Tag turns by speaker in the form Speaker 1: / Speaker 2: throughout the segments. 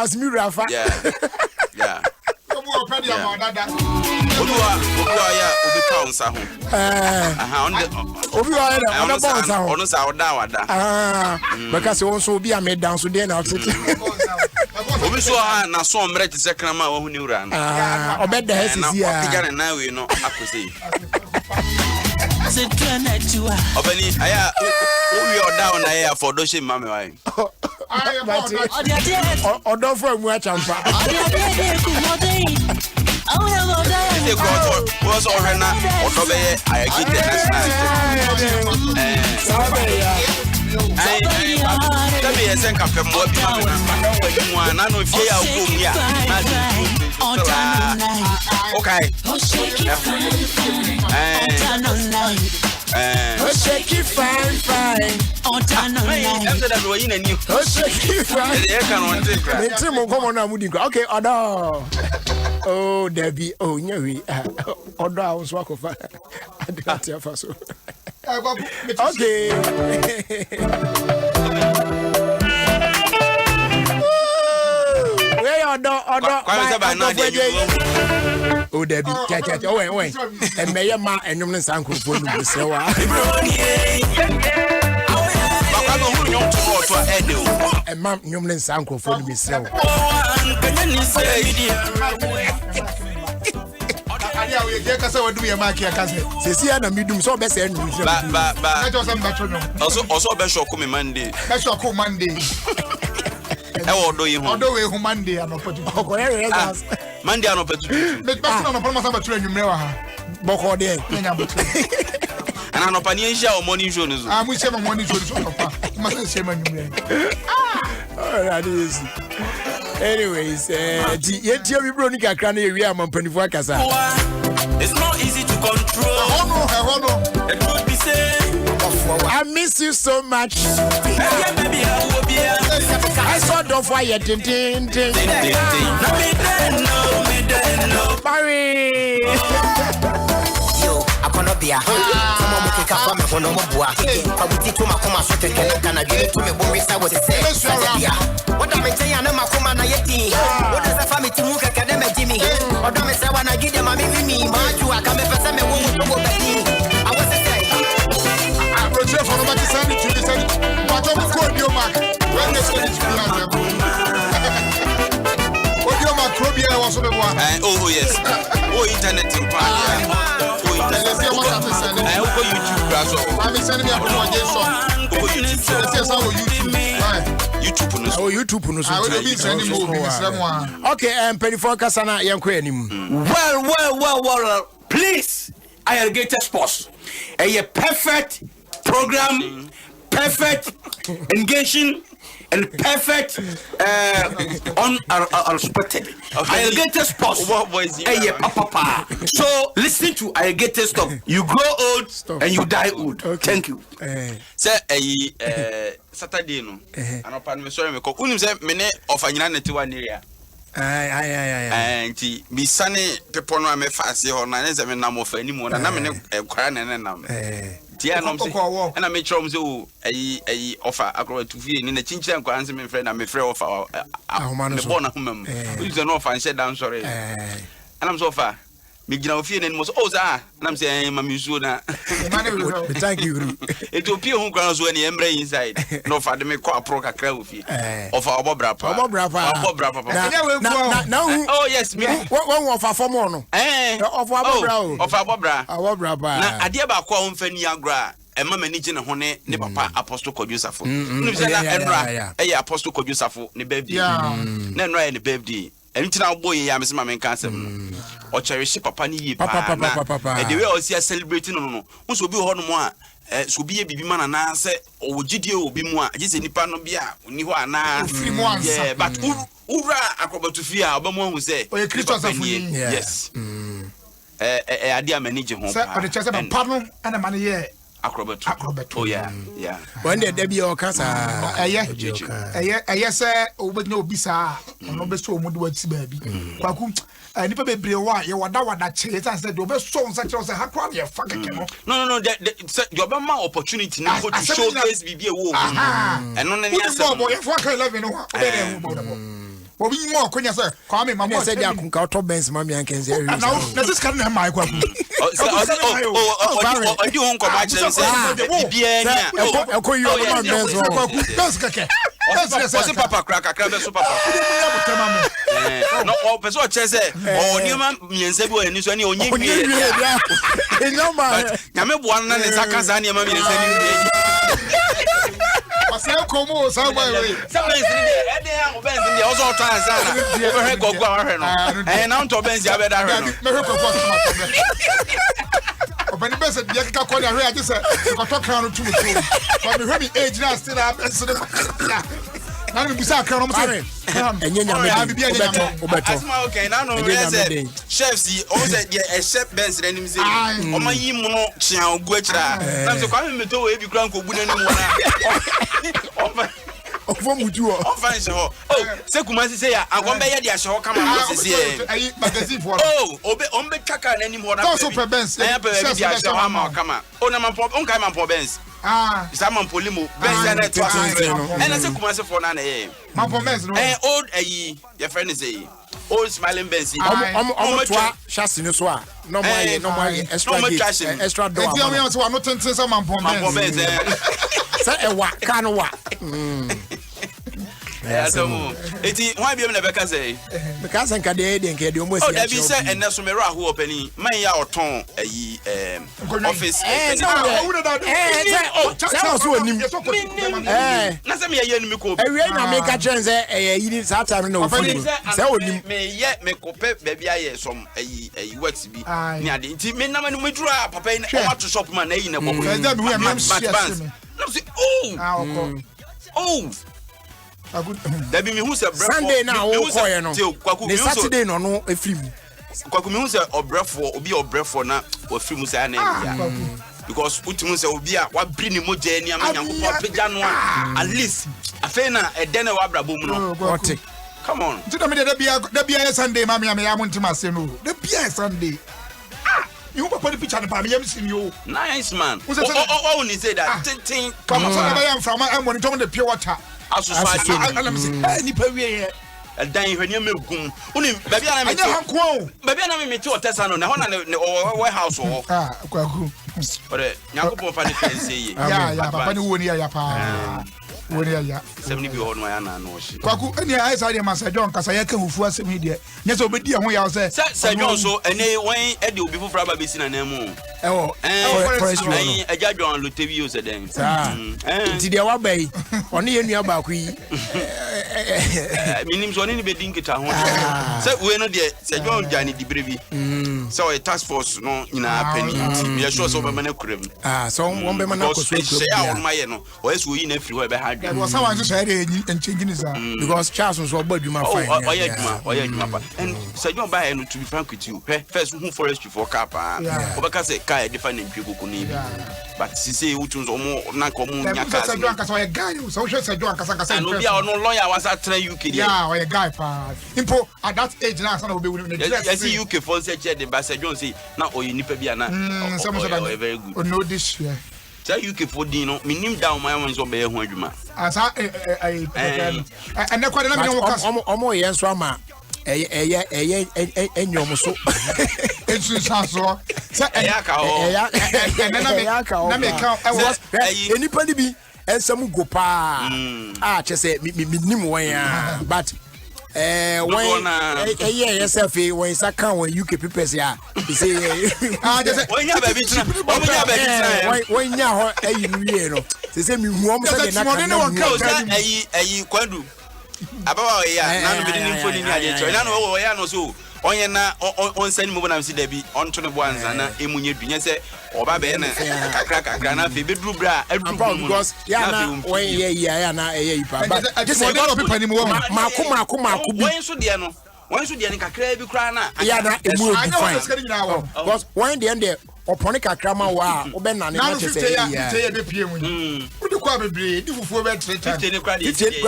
Speaker 1: was me Rafa.
Speaker 2: Yeah.
Speaker 1: Because also be a made down so then I'll sit.
Speaker 2: We saw na so mre te sekrama wo huni ura no.
Speaker 1: Obed the house is here.
Speaker 2: Na we no akose. Obeni aya we are down na for do she mame why.
Speaker 1: Odo for mu achampa.
Speaker 2: Was already odo be I get the let me send cafe more na no fie ya ko mi okay
Speaker 1: shake it fine okay odo oh Debbie oh nyawi odo a so akofa adati afaso okay odo oh Debbie cha oh and me ma enum ne sankrofo nu besewa and mam nyum ne sankrofo nu besewa
Speaker 3: yeah, we get us do your market.
Speaker 1: See, I medium so best end.
Speaker 2: Also, best show come Monday.
Speaker 3: Best show come Monday.
Speaker 2: Although you
Speaker 3: Monday, I'm not
Speaker 2: Monday, I'm not
Speaker 1: Boko there.
Speaker 2: And I'm not or morning shows.
Speaker 3: I'm with some morning shows.
Speaker 1: Anyways, yet you bronica can area among 24 casa.
Speaker 2: It's not easy to control. It could be said.
Speaker 1: I miss you so much. I saw the fire. Barry.
Speaker 4: Bia. Someone will take up from me for boa. I will teach you my coma so can I give it to me when we start with the same. What am I saying? I'm a coma na yeti. What does the family to move academic Jimmy? Or don't I say when I give them a mimi, Marju, I come for some woman to go back in. I was to say, I brought you for the Sunday to listen. But don't quote your mark. When they say it's what your macrobia was on the one.
Speaker 2: Oh, yes. Oh, internet in I hope YouTube class.
Speaker 3: I'm sending me a
Speaker 1: YouTube. Okay, penny for Kasana Yanquanim.
Speaker 5: Well. Please, Alligator Sports. A perfect program, perfect engaging, and perfect unexpected. Alligator Sports. Papa. So listen to Alligator Stop. You grow old and you die old. Okay. Thank you.
Speaker 2: Say Saturday no. And upon me sorry me ko. Unim say me ne ofanyina netiwa area. Auntie, be sunny people no me fast here na nze me nam ofa animu na me ne kwara ne nam. Tia no say na me chrom say o ayi offer akro to fie ni na chinchira nkwa nse me friend na me frɛ offer me born na homam. We use no offer and shut down sorry. And I'm so far. Me gina ofie ne mo so o za na me say mama yusu na.
Speaker 1: Thank you.
Speaker 2: Ethiopia hu kwan so ni embre inside. No offer de me kwa pro kakra ofie. Offer obobra pa.
Speaker 1: Now
Speaker 2: oh yes me.
Speaker 1: One offer for more no. Offer obobra pa.
Speaker 2: Na ade ba kwa ho mfa ni agora. Emma manage ne ho ne papa Apostle Kodusafo. Nu se na enra Apostle Kodusafo ne birthday. Na enra ne birthday. Entina boy ya me se ma men kan asem. O cherish papa ni yi pa. E the way o see celebrating no. Unso bi ho no mo a so bi e bibi mana na se o gidie obi mu a je se nipa no bi a oni ho ana. Yeah, but ura akrobatu fi a obamu hu se.
Speaker 3: O ye Christos afuni.
Speaker 2: Yes. Ade a manage ho pa.
Speaker 3: Se o de chese papa no na man ye
Speaker 2: acrobat. Oh yeah.
Speaker 1: When there be your cancer,
Speaker 3: say obedno obisa no be so omudu wati baabi. Kwaku nipa bebre wa ye wada che say do be so nsa che say ha kwa ye fa keke no.
Speaker 2: No, your ma opportunity na go to showcase bibi e wo. And no na
Speaker 3: ye say bo ye fa ka 11 no. Obi mo konya say kwa me mama
Speaker 1: say dia kunka auto Benz mami anken say
Speaker 3: na this can na my kwa
Speaker 2: odi won ko ma kire say bibia nya
Speaker 1: ekoyi o ma Benz wo
Speaker 3: Benz keke
Speaker 2: What's papa crack? I can't be super papa. No, person what say? Oh, new man, me and Sebo and this one, you need me.
Speaker 1: No man.
Speaker 2: Yame one and Sakazania, mammy, and
Speaker 3: say como somebody.
Speaker 2: Somebody is in the also times. And I'm to Benz, I better. When the best you can call your just I talk around to me. But the heavy age now still up and so now we say come and you okay now no chefs all that a chef Benz and him say o ma yi mu no chia ogu akira na so kwa me to we bi kran ko bu nani mu na
Speaker 1: Ofo muju o.
Speaker 2: Ofan se ho. Oh, se kuma se ya agon be ye dia se ho kama mo se se.
Speaker 3: Ayi magazine for.
Speaker 2: Oh, obe on be twaka nani mo na.
Speaker 3: So super Benz.
Speaker 2: Ayi be dia se ho ma kama. O na man po, on kai man po Benz. Isa man po limo. Benz na to aso. E na se kuma se for na e.
Speaker 3: Man po Benz no.
Speaker 2: Old ayi, your friend is say. Old smiling Benz.
Speaker 1: Omo twa chassis no so a. No more extra door.
Speaker 3: E me so no tenten se man po Benz.
Speaker 2: Man po Benz.
Speaker 1: Say e wa kan wa.
Speaker 2: Eti why be me Rebecca say?
Speaker 1: Because nka dey nke dey almost.
Speaker 2: Oh, there be say enne so me ra ho opani. Man ya oton ayi office.
Speaker 1: Say so onim.
Speaker 2: Na say me ye nim ko.
Speaker 1: Ewie na me ka chen say yiri sa time na ofuni. Say onim.
Speaker 2: Me ye me kope baby aye som ayi works bi. Ni ade. Nti me na me dura papa ni o to shop man na yi na boko.
Speaker 3: That be we am share.
Speaker 2: No say oh. That be me who say
Speaker 1: Sunday now o koye no. The Saturday no efrim.
Speaker 2: Kwaku me who say obrefo obi obrefo na ofrim say na ya. Because utimu say obi a wa bri ni moja ni amanya ko pagya no at least afei na eden na wa brabo mu no. Come on.
Speaker 3: Tida me da bia Sunday mama ya montima se no. Da bia Sunday. You go put the picture on the yam sin you.
Speaker 2: Nice man. Oh, when you say that,
Speaker 3: come on, I am from I'm going to the pure water.
Speaker 2: As I'm saying, any period. A dying when you milk. Only baby, I'm a baby, I'm a two test on the warehouse or but Yakupo Fanny say, yeah, but you wouldn't hear pa. 70 be on my ana no she.
Speaker 3: Kwaku any eyes I am say John kasa yake hufu asemi de. Nye so obedi ho ya say.
Speaker 2: Say John so ene when e de obi fufura ba be si na na mu.
Speaker 1: Forest
Speaker 2: one. Eja John Lutevio say dem.
Speaker 1: Nti de wa bai. Ono ye nua ba ku yi.
Speaker 2: Minim so ne be dinkita ho. Say we no de say John Jani di brevi. So a task force no nyina pani nti me sure so be mana kurem.
Speaker 1: So won be mana koso.
Speaker 2: Say a on my no. O yesu yi na free we be ha.
Speaker 3: Someone just said and changing his
Speaker 1: because Charles was about you my fine.
Speaker 2: Oh, yeah, and so you buy and to be frank with you. First, who forestry for Kappa, because a car different in people could need. But she say, which was almost not common. I
Speaker 3: guy who so said,
Speaker 2: no lawyer was at UK.
Speaker 3: Yeah, or a guy, Impo at that age now, son will be with
Speaker 2: I see UK for such the Bassett Jones say, now or you nip be an some very good. No, this year. Tell you keep for Dino, minim down my ones obey a hundred.
Speaker 3: As I and never let me know
Speaker 1: almost yes, Rama. Enyomo so.
Speaker 3: It's so.
Speaker 1: Anybody be and some go pa. Just say me nim one, but. When yourself when it's account when UK people say you say when you baby when you know they say me who am say
Speaker 2: na kwadu abawa ya na no be ni phone ni aje na no ya no so onye na on send me na see Debbie on to the bones na emunye dunya se oba be na kakra na fe be duru bra aduru
Speaker 1: because ya na when ya na ipa but
Speaker 3: just say people ni mo
Speaker 1: mako
Speaker 2: when so de no when so de ni kakra bi kra na
Speaker 1: ya na emu bi fine because when the end opone kakra ma wa obena ne na chese
Speaker 3: ya be pie mu ni udi kwa bebre di fufu be 3 times
Speaker 2: 50 kra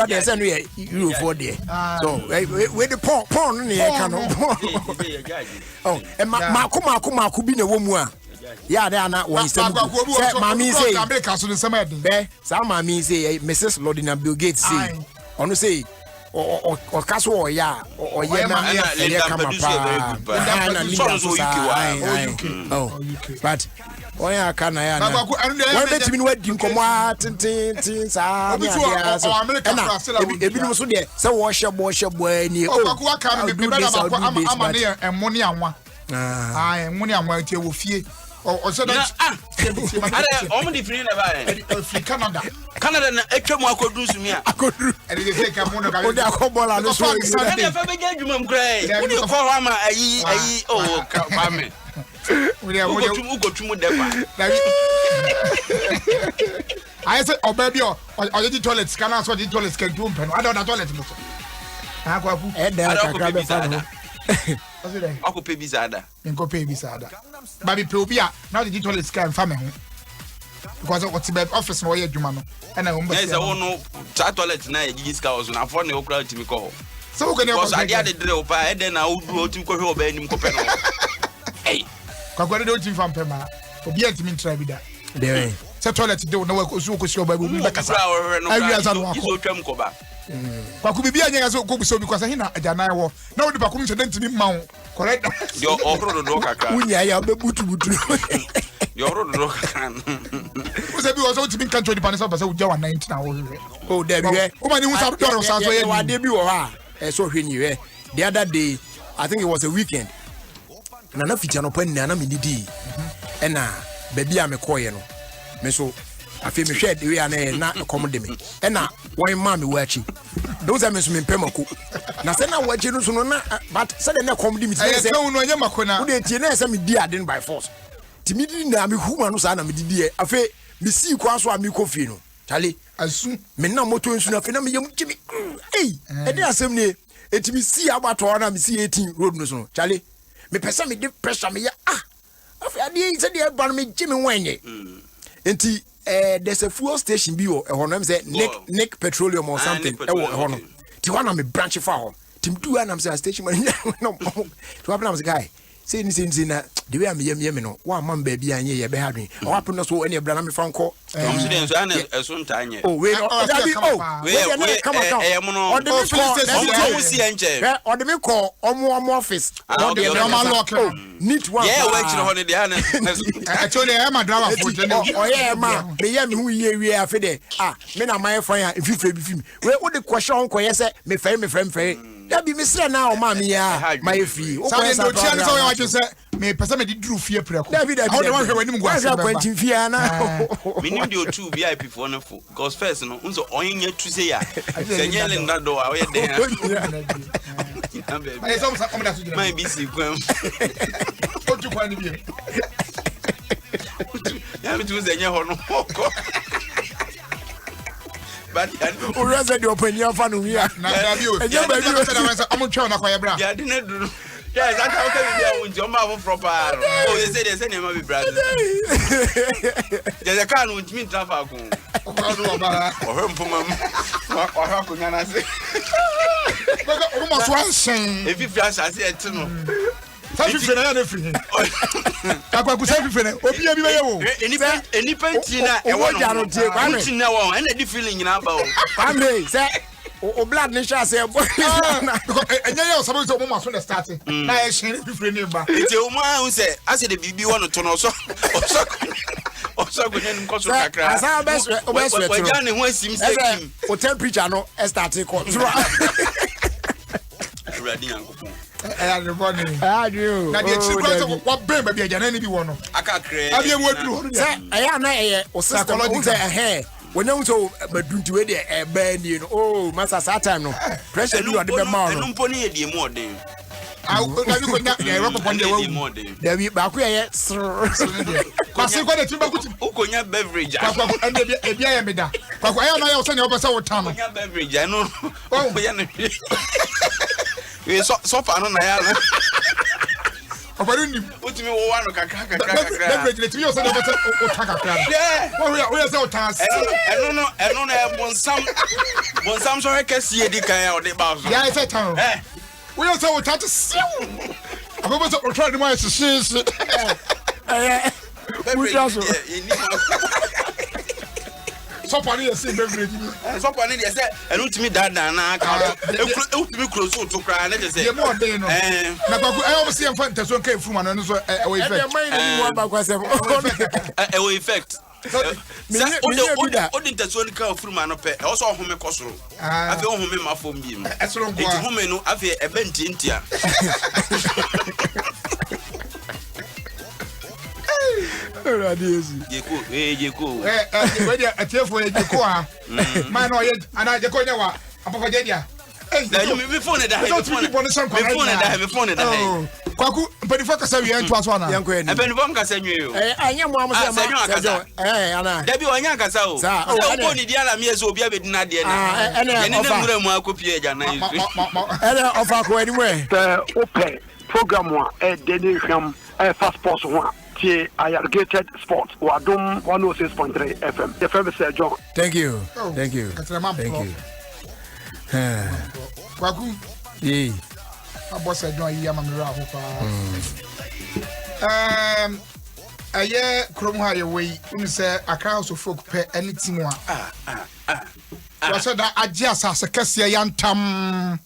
Speaker 1: de say no euro 4 there so we the pon ne ya no oh e mako bi na wo mu a ya da na wo say mami say
Speaker 3: America so the same
Speaker 1: be sa mami say Mrs. Lordina Bill Gates say onu say or Castle or ya or but oh yeah, can I? When bet me what you come out and things are American. So wash your boy near. Oh, can be better I'm money and one. I am money and one to fear. Or so that I'm different about Canada. Canada, a come I could do me. I could do, and it take a mono. I never began you, Gray. What do you call Rama? Oh, come on. I said, oh, baby, or the toilets can answer the toilets can do. I don't know toilet. I could pay Bizada and go pay Bizada. Baby Probia, now the toilets can family. Because of what's the office no yet, Jumano. And I won't say, oh, no, toilet night, these cows, and I found no crowd to me call. So, can I get the drill by then I would go to go over in Copeno. Hey, Kakwa don't you from Pema? For be at me try with that. There. So toilet do no work so ko show by we back as Koba. Kwaku be anya so ko so because hina ajana wo. Na wo de bakum so dent mi ma wo. Correct. Yo okro do kakra. Unya ya be butu. Yo okro do kakra. Wo se bi wo so timi kan to di pan so ba se wo ja 19 na wo. Oh there be. Wo ma ni hu sa do so so ye. Wa de bi wo ha. So hwe ni we. The other day I think it was a weekend. Na feature no pan na me didi na baby a me koye no me so afi me hwe de we na come de me na won ma me wachi do say me so me pemako na say na wachi no so no na but say na come de me say say no anya makona wo de tie na say me di aden by force ti me di na me huma no sa na me didi afi me si kwa so a me kofi no chale asu me na moto nsu na afi na me yam kimi eh e de asem ne etimi si abato na me si 18 road no so chale me pesa me de pressure me ya afi ade say de ban me jimi wenye enti there's a fuel station bi o e hono say Nick petroleum or something e wo hono ti wana me branch fa ho tim du ana me say station man no to happen am say guy say ni na the way am yem no wa man ba bi anye ye be ha dwen o happen no so any bra na me franco
Speaker 2: so ana eso ntanye
Speaker 1: oh we we come on the me
Speaker 2: si enche
Speaker 1: o de me call omo office o de me lock neat one
Speaker 2: yeah we chire hono de ana
Speaker 3: actually e ma driver for
Speaker 1: oh yeah ma me ye me hu ye we afi de me na my friend ififre bi film we wo de question ko ye say me frɛ that be me say na o ma me ya my fee o ko say
Speaker 3: do tia so we say me pesa me di dru fie preko
Speaker 1: David
Speaker 3: how the one hwe wanim go ase
Speaker 1: kwantin fie na
Speaker 2: me nim de otu VIP for no for because first no unso onyanya tu say ya senyele ndado a we den
Speaker 3: I some come da so jira
Speaker 2: my BC kwam
Speaker 3: otu kwa ni bi
Speaker 2: ya me tu senye ho no ko but
Speaker 1: o rasa de opanya fa no wi
Speaker 3: na da bi o ya ba bi o say am twa na kwa ya bra
Speaker 2: ya de na duru yes I can tell you won't your mouth proper oh they say name be brother there's a car won't mean traffic
Speaker 3: o ba
Speaker 2: o mpoma o ha ko nyana se
Speaker 3: o mo so ansen
Speaker 2: if you flash as it no
Speaker 3: Safi fene ya na free. Akwa ku safi fene. Obi abi baye wo.
Speaker 2: Eni panti na e wo no. Panti na wo. And the feeling nyina ba wo.
Speaker 1: Ame say o blood ni sha say boy.
Speaker 3: Enye ya so so mo so na start. Na e shin fifre ni ba.
Speaker 2: Ete o ma hu say ase de bibi wo no to no so. Go nyen ko so kakra.
Speaker 1: Asa best sweat.
Speaker 2: Wa ja ne ho asim sekim.
Speaker 1: O temperature no e start ko.
Speaker 2: Ready yankopon.
Speaker 3: Everybody.
Speaker 1: Adio.
Speaker 3: Na de chikwa so what bem ba bia jana ni bi wo no.
Speaker 2: Aka kre.
Speaker 3: Abi em waduru.
Speaker 1: Say aya na o system o say when you so badunti we de ba ni no oh masa sa time no pressure bi o de be ma no.
Speaker 2: Enu mpo ni ye die mo den.
Speaker 3: Na bi ko na e ro popo de wo.
Speaker 1: Da bi ba ku ye.
Speaker 3: Kwase ko de timba kuti.
Speaker 2: Ukonya beverage.
Speaker 3: Kwa ande e bia ye meda. Kwa aya na ye o se ne o be se wo tan no.
Speaker 2: Ukonya beverage no. Oh ya na. We so far no na ya na.
Speaker 3: Obaru ni.
Speaker 2: Utimi wo wa no kakra.
Speaker 3: Beverage le timi o se ne o be se o tan kakra. Yeah. We se o tan.
Speaker 2: Eno no e bonsam so rekasi edi kan ya o de ba so.
Speaker 3: Ya e se tan. We se o tan sew. Akobo se o try de mo sisi. So funny you see beverage.
Speaker 2: So funny they say and ultimate that na ka ultimate close to cry na say.
Speaker 3: The more day no. Na kwaku I almost see am fan person kan furu man no so we effect.
Speaker 2: Effect. Odi nteso nika ofuru ma no pe e so home kosoro afi home ma fom bi mu eti home no afi ebe ntintia Jeko
Speaker 3: we dia atiefo Jeko ha man no ye ana Jeko nya wa apapa jedia
Speaker 2: me phone da me phone da
Speaker 3: kwaku mpedifo kasa wi entu aso na
Speaker 2: mpedifo kasa nwe yo
Speaker 1: anya mo amse
Speaker 2: ana dabi onya kasa o o ni dia la mi eso obi abedi na de na ye ne ngura mu akopie eja na yisu
Speaker 1: ele ofa ko eni we
Speaker 6: open program wa de ni hwam fast sports one tie Alligated Sports or Adom 106.3 FM. The FM is John.
Speaker 1: Thank you.
Speaker 3: Kwaku.
Speaker 1: Yeah.
Speaker 3: Boss John Yamamira hopa. Aye krom ha ye we unu say Accra so folk pe anything wa. Wa so da agye asase kese yantam.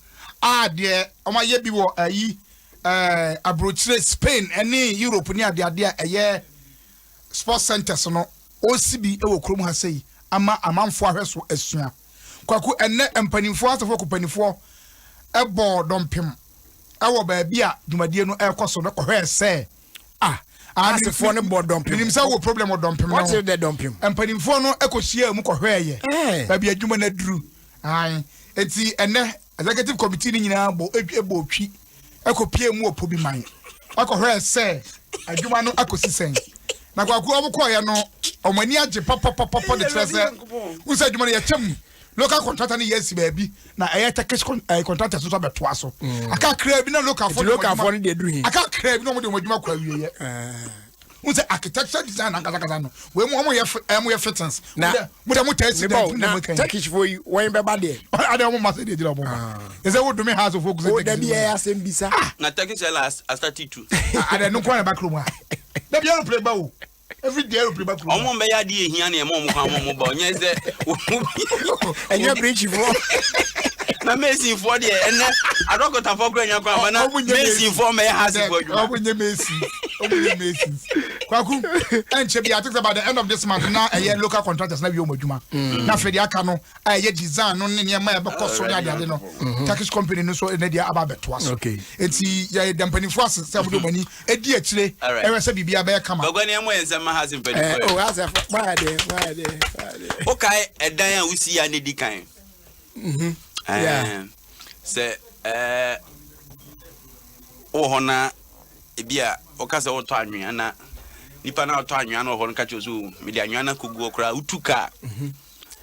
Speaker 3: De omaye bi wo ayi abrochire Spain any Europe ni ade eye sports centers no osibi e wo krom ha sei ama amanfo ahweso asua kwaku enne empanimfo asefo kopanimfo ebo dompem awo ba bia dumadie no ekoso no kohwe se asefo ne bo dompem nim se wo problem dompem no
Speaker 1: what is the dompem
Speaker 3: empanimfo no ekohia mu kohwe ye ba bia adwuma na duru enti enne executive committee ni nyina bo ebo twi ekopie mu opobi man akohwe se adwuma no akosisen na kwaku obukoye no omani age papa de trese unse adwuma no ye chem local contractor ni yes baby na technical contractor so beto aso aka kra bi na local for
Speaker 1: dey do hin
Speaker 3: aka kra bi no mo de adwuma kwa wiye unse architecture design and kaza no we mo ye fittings na mo test
Speaker 1: na Turkish for you when be bad there
Speaker 3: ada mo ma say dey dira mo is it wo do me house of focus
Speaker 1: o da bi e asem bisa
Speaker 2: na Turkish last I started to
Speaker 3: ada no kwa back room da bi no play ba o every day you play back room
Speaker 2: omo be ya de ehia na e mo kwa mo ba onye ze
Speaker 1: enya bridge for
Speaker 3: na Messi for there ene adokota for kra nya kwa na Messi for me has for you obunye Messi kwaku enche bi atik about the end of this month na a local contractors na bi omodwuma na fedi aka no a design no ne ma ya be koso nya de no Turkish company no so na dia aba beto aso enti ya dampani for se se bodo mani edi akire ewe se bibia be kama
Speaker 2: ogwani emo yense ma has mpedi
Speaker 1: oh has why there
Speaker 2: okay edan a usi ya ne dikan se o hona ebia okasa o to anwea na nipa na to anwea na o hona ka chozu media anwea na kogu okra utuka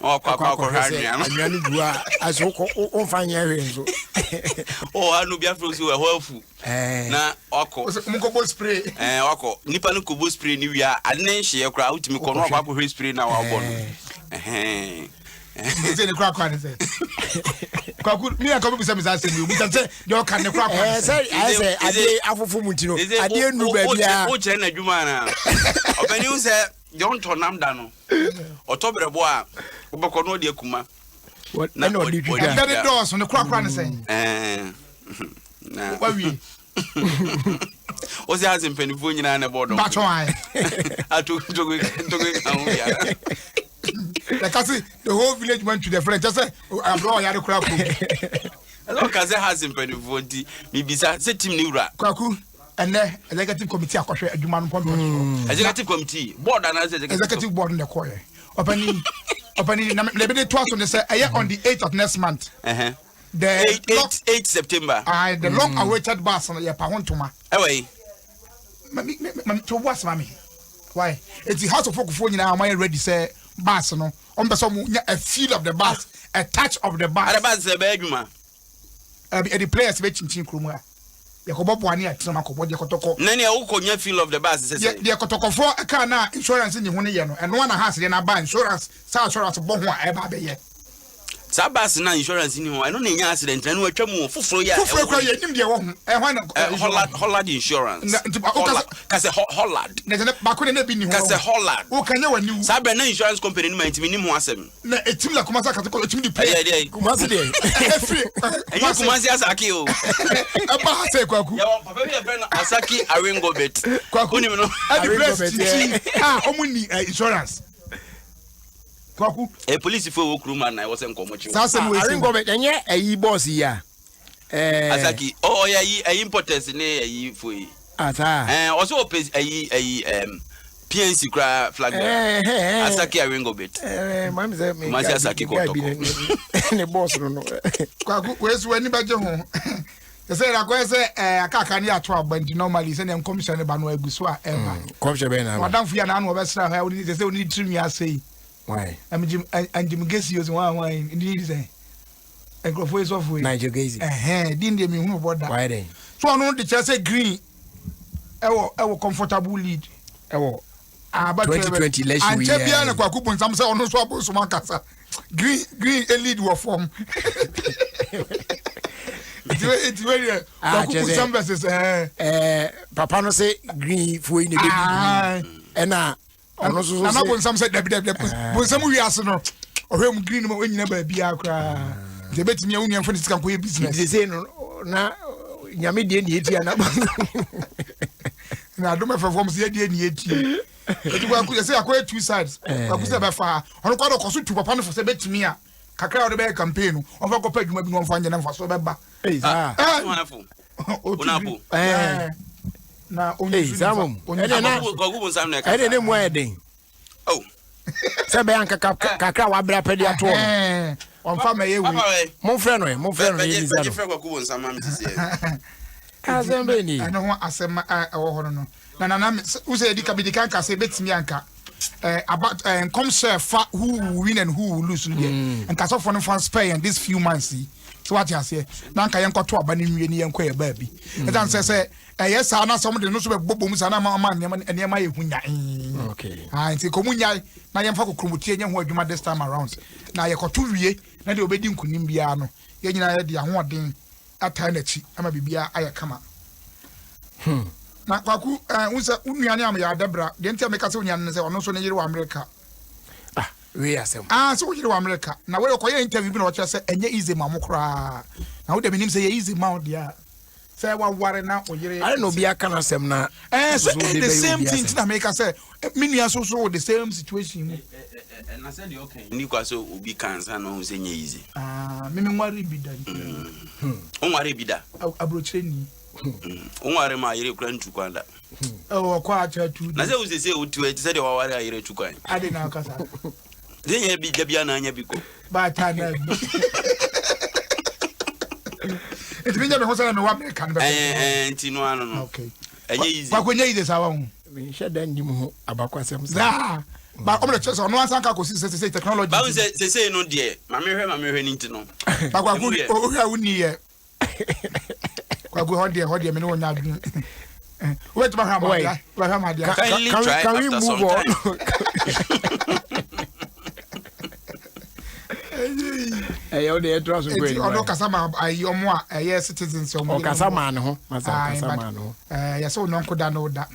Speaker 2: o kwa anwea
Speaker 1: anwea ni gua asoko o fanya hwenzo
Speaker 2: o anu bia frozi we hoafu na oko
Speaker 3: mkobo spray
Speaker 2: oko nipa na kobo spray ni wia adne hye okra utimi ko no kwa hwe spray na wa bo
Speaker 3: Zeni kwa ni say. Kwa ku mi akabu bisa misa se mi bisa se de ka ne kwa
Speaker 1: say I say ade afufu muntino ade nu ba bia
Speaker 2: o chere na dwuma na obani u say don't turn am da no otobrebo a obekọ no de akuma
Speaker 1: na no di twida
Speaker 3: that doors on the kwa ni say
Speaker 2: na
Speaker 3: wa wi
Speaker 2: o say azim penifo nyina na bodo
Speaker 3: ba to ai
Speaker 2: atu togo kan ya.
Speaker 3: Like I say, the whole village went to the French. I say, I'm going to crack.
Speaker 2: Hello, Kaze has in Penivoti. Maybe set him new rat.
Speaker 3: Kwaku, and then executive committee, a human point.
Speaker 2: Executive committee, board and
Speaker 3: executive board in the choir. Opening, maybe twice on the on the 8th of next month.
Speaker 2: The 8 September.
Speaker 3: The long awaited bus on the Pahontuma.
Speaker 2: Away.
Speaker 3: To what's mammy? Why? It's the house of folk phone now. Am I ready? Say. Bus no on a feel of the bus, a touch of the bus. The players be chinchin krumwa. Yakobo bwani atima ko bodi kotoko.
Speaker 2: Nani a ukonya feel of the bus say.
Speaker 3: The kotoko for aka na insurance ni hune ye no. And one has the na ba insurance, sa insurance bo ho a eba be ye.
Speaker 2: Sabas na insurance ni ho I no na nya accident na no atwa mu foforo ya
Speaker 3: foforo ya nim de wo
Speaker 2: Holland insurance kase Holland
Speaker 3: na ba ko na bi ni ho
Speaker 2: kase Holland
Speaker 3: wo kanya wani wu
Speaker 2: sabe na insurance company ni ma ntimi nim ho asem
Speaker 3: na etim la kuma sa kase ko etim di pay
Speaker 1: kuma se de
Speaker 2: enyi kuma se asaki o
Speaker 3: aba ha se kwaku
Speaker 2: ya papa bi e friend asaki awengo bet
Speaker 3: kwaku
Speaker 2: ni no
Speaker 3: omuni insurance kwaku
Speaker 2: police fo wo kuruma na wo se nkomochi
Speaker 3: sasa we
Speaker 1: aringo bet enye ayi boss ya
Speaker 2: asaki ya yi importance ne ayi fo yi
Speaker 1: ata
Speaker 2: also pay ayi PNC cry flag asaki aringo bet
Speaker 1: mam say me
Speaker 2: ma asaki ko to
Speaker 1: ne boss no
Speaker 3: kwaku we so ani baje ho say na ko say akaka ni ato abandi normally say na commission ba no aguso a eba
Speaker 1: commission be na
Speaker 3: madam fu ya na no obesra ha we say we need trimi asay
Speaker 1: why
Speaker 3: Jim Gesi using one indeed say and go for software
Speaker 1: Nigel Gesi
Speaker 3: didn't they mean about that
Speaker 1: why then
Speaker 3: so I know the chance say green ewo comfortable lead
Speaker 1: ewo
Speaker 3: but
Speaker 1: 2020 election
Speaker 3: and Chebia na kwaku pon sam say ono so abo so man kasa green a lead war form it's very kwaku some verses
Speaker 1: papa no say green for in the baby and ono so
Speaker 3: na bon sam say debi bon sam wi ase no ohwem green mo nyina ba bia akra de betimi a wonu amfo sika ko ye business
Speaker 1: they say no na nyame de ne etia na
Speaker 3: na do me perform say de ne etia etu kwa ku say akwa two sides kwa ku say be fa ono kwa do koso tu papa no for say betimi a kakra o de be campaign on fa ko pa dwuma bi no fa anya na fa so be ba
Speaker 2: unapo
Speaker 3: na onye
Speaker 1: zamom ene ne mo eden
Speaker 2: oh
Speaker 1: sebe anka kakra wa bra pedi ato
Speaker 3: on fa me ye we
Speaker 1: mo frɛ no ye
Speaker 2: Elisa no frɛ kwaku bon sama me sisi
Speaker 1: azembe ni
Speaker 3: ana ho asema ewo ho no na we say edika bidika ka say betimi anka about come share who will win and who will lose no there and cast for no fan spare in these few months so what you say na nka yenko to aba ni nwie ni yenko ye ba bi e dan say yes ana some de no so be bobom sa na ma nema ye hunya
Speaker 1: okay
Speaker 3: nti komunya na yemfa kokromutie nye ho adwuma this time around na ye koto wie na de obedi nkunim bia no ye nyina ye de ahoden ata na chi ama bibia aya kama na kwaku unsa unuane am ya debra de ntia meka se unyane se ono so ne yire wa America
Speaker 1: we asem
Speaker 3: so yire wa America na we ko ye interview bi na wo se enye easy ma mo kra na wo de minim se ye easy ma dia say wa ware na oyire
Speaker 1: I don't know bia kana asem na
Speaker 3: so the same thing na make say menu so the same situation
Speaker 2: and I said okay ni kwa so obi kansa no se nye easy
Speaker 3: mimi nware bi da
Speaker 2: onware bi da
Speaker 3: abrochire ni
Speaker 2: onware ma yire kura ntu kwanda
Speaker 3: kwa acha tu
Speaker 2: na se se otu e se de wa ware ayire tu kwan
Speaker 3: ade na akasa
Speaker 2: zenye bi da bia na anya bi ko
Speaker 3: ba ta na bi it mean me hosa me wa me kan ba
Speaker 2: ntino ano no
Speaker 3: okay
Speaker 2: enye easy
Speaker 3: ba ko nye ide sa wa hu
Speaker 1: me sheda ndim ho abakwasem
Speaker 3: sa ba o me chese ono ansan ka ko si technology
Speaker 2: ba se no de ma me hwe ni ntino
Speaker 3: ba kwa ku o hwa uni ye kwa ku hode me no nya adun wait ba ha ma dia
Speaker 2: can we move on
Speaker 1: o de trust we
Speaker 3: o do kasama ayi omo a ye citizens omo
Speaker 1: o kasama ne ho kasama ne ho
Speaker 3: ya so no nkoda no da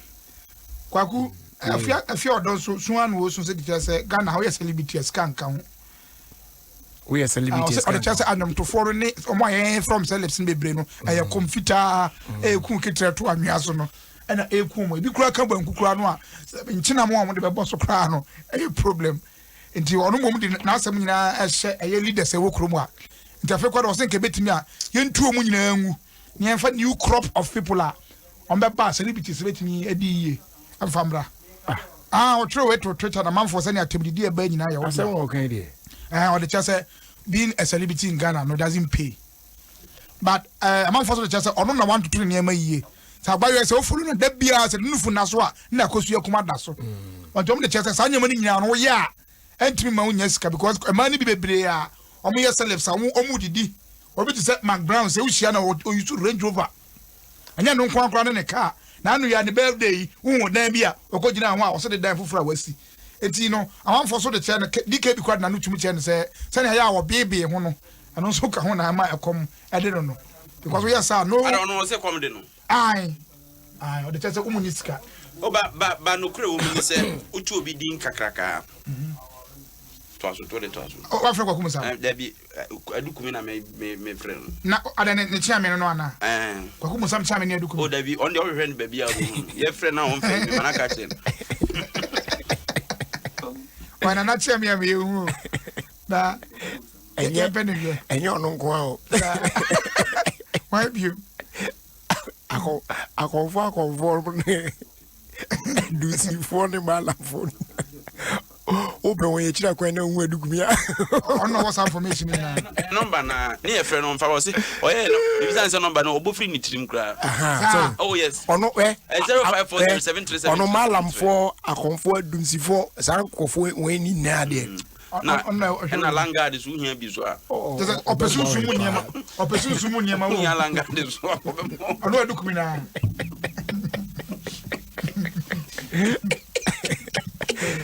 Speaker 3: kwaku afia odon so anu wo so se di se Ghana how ye celebrity scan kan
Speaker 1: we are celebrity
Speaker 3: scan o de chase Adom to for ni omo ye from celebs bebre no aye computer ku kitre to anwea so no na ku mo bi kura ka banku kura no a nchina mo de be boss kura no problem nti ono mom di na asem nyina ehye eye leaders e wokrom a nti afa kwado osen ke betimi a yentuo mu nyina anwu ne enfa new crop of people a on be ba celebrities betimi edi afamra o true way to Twitter na manfo se ne atemdidi e ba nyina ya wo
Speaker 1: asem o kan di
Speaker 3: o de chase being a celebrity in Ghana no doesn't pay but manfo so de chase ono na want to do ne ma yie sa ba yo se ofulu no da bia se nufu na so a na kosu akuma da so on tom de chase sa nyama ni nyina no ya entimi ma unya sika because emani bi bebre a omo ye celebs a omo didi obi ti say Mark Brown say ushia na o use Range Rover anya no nkwan kwan ne car na anu ya ne birthday hu dan bi a okogina ho a o se de dan fufura wasi eti no awon for so the chair DK bi kwad na no tumi chair say say ya wo bebe ho no ano so ka ho na ama ekom e de no because we are say no
Speaker 2: I don't know say come de no
Speaker 3: ai o de chair say umuniska
Speaker 2: o ba no kure wo mi say utu obi din kakraka toaso to de toaso
Speaker 3: o wa fre kwa kumusa
Speaker 2: da bi adukumi na me friend
Speaker 3: na ada ne chairman no ana kwa kumusa chairman ne adukumi
Speaker 2: o da bi on the other hand baby ye friend na on friend me manaka chen
Speaker 3: wana na chairman ya me hu na enye
Speaker 1: ono nko a o
Speaker 3: why you
Speaker 1: akọfọ do si for ne mala phone open when you chira kwan na hu adugumi a
Speaker 3: ono what's information na
Speaker 2: number na ne ye friend on fa say oye no if say number no obo free ni trim kra oh yes
Speaker 1: ono
Speaker 2: 054737
Speaker 1: ono malam for akonfo adumsifo san kofo wen ni na de
Speaker 2: na langa de su hia bi so a
Speaker 3: opesun sumu niema wo
Speaker 2: hia langa de so
Speaker 3: ono adugumi na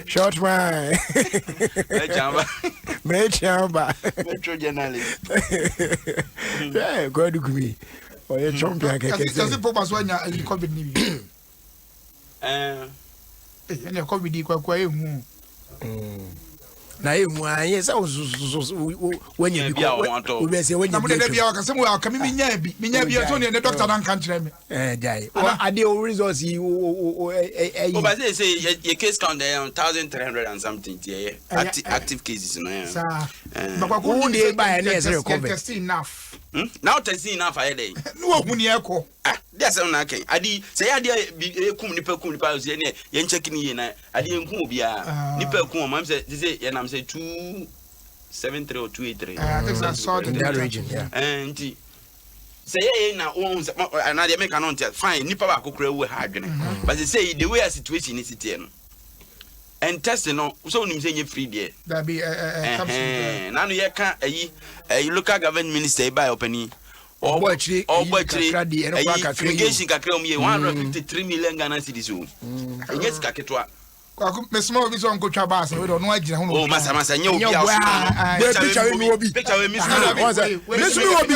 Speaker 1: short man me chamba
Speaker 2: metro journalist
Speaker 1: go adugumi oye champion keke
Speaker 3: kasi po paso anya covid ni bi ene covid kwa emu
Speaker 1: na emu anye sa wanya bi ko we say wanya bi
Speaker 3: na mo de bia wakase mo aka mi nya bi to ne doctor dan kan kire me
Speaker 1: jai ade o results yi
Speaker 2: o ba say your case count there 1300 and something there active cases no
Speaker 3: sa bakwa ko
Speaker 1: de ba na say recover
Speaker 3: test enough
Speaker 2: now testing enough aye dey
Speaker 3: no hu ni eko
Speaker 2: there say na kan adi say ade kum nipa say ne ye check ni ye na ade enkum obi a nipa kum o mam say ye nam say 273 or 283
Speaker 3: that's I saw
Speaker 1: in that region
Speaker 2: and say ye na won na dey make an fine nipa ba kokora wu ha adwene but say the way a situation is it no and testing no so nim say free there
Speaker 3: that be
Speaker 2: na no ye kan ayi local government minister by opani irrigation kakra o me 153 million Ghana cedis o yes kaketwa
Speaker 3: kwa mesmo obi so nkotwa bass we do no agina ho no
Speaker 2: masa nye obi a
Speaker 1: picture we obi miss me obi